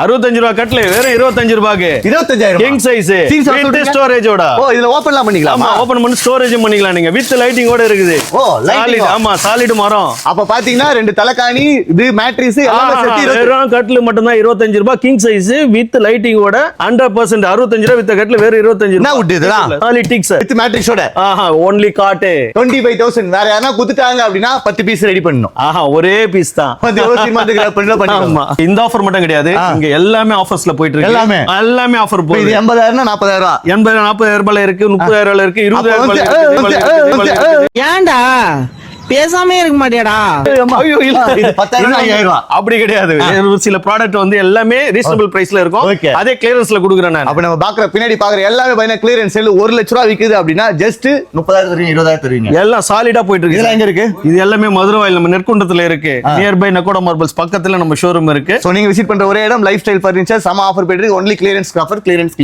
65 ரூபாய் கட்ல வெறும் 25 ரூபாய்க்கு 25,000 கிங் சைஸ் வித் ஸ்டோரேஜோட. ஓ இதுல ஓபன்லாம் பண்ணிக்கலாமா? ஆமா ஓபன் பண்ணி ஸ்டோரேஜ் பண்ணிக்கலாம் நீங்க வித் லைட்டிங்கோட இருக்குது. ஓ சாலிட். ஆமா சாலிட் மரம். அப்ப பாத்தீங்கன்னா ரெண்டு தலகாணி இது மேட்ரிஸ் எல்லாமே சேர்த்து வெறும் கட்ல மட்டும் தான் 25 ரூபாய் கிங் சைஸ் வித் லைட்டிங்கோட 100% 65 ரூபாய் வித் கட்ல வெறும் 25 என்ன wood இதெல்லாம்? சாலிட்டிக்ஸ் வித் மேட்ரிக்ஸோட. only got 25,000. வேற யாரா குடுத்துட்டாங்க அப்படினா 10 பீஸ் ரெடி பண்ணனும். ஒரே பீஸ் தான். வந்து எவ்வளவு சீமாந்து கிராப் பண்ணிக்கலாம். இந்த ஆஃபர் மட்டும் கிடையாது. இங்க எல்லாமே ஆஃபர்ஸ்ல போயிட்டு இருக்கு. எல்லாமே ஆஃபர் போகுது. இது 80,000 40,000. 40,000 ரூபாய் இருக்கு, 30,000 ரூபாய் இருக்கு, 20,000 ரூபாய் இருக்கு. ஏன்டா பேசாமே இருக்க மாட்டியாடா? ஐயோ இல்ல இது 10,000 5,000. அப்படி கிடையாது. சில ப்ராடக்ட் வந்து எல்லாமே ரீசனபிள் பிரைஸ்ல இருக்கும். அதே கிளியரன்ஸ்ல குடுக்குறேன் நான். அப்ப நம்ம பாக்குற பின்னாடி பாக்குற எல்லாமே பையனா கிளியரன்ஸ் சேல் 1 லட்சம் ரூபாய் விக்குது அப்படினா ஜஸ்ட் 30,000 தருவீங்க 20,000 தருவீங்க. எல்லாம் சாலிடா போயிட்டு இருக்கு. இதெல்லாம் எங்க இருக்கு? இது எல்லாமே மதுரை நம்ம நெற்குண்டத்துல இருக்கு. நியர் பை நக்கோடா மார்பிள்ஸ் பக்கத்துல நம்ம ஷோரூம் இருக்கு. சோ நீங்க விசிட் பண்ற ஒரே இடம் லைஃப் ஸ்டைல் ஃபர்னிச்சர். சம ஆஃபர் போயிட்டு இருக்கு. Only clearance offer. கிளியரன்ஸ்.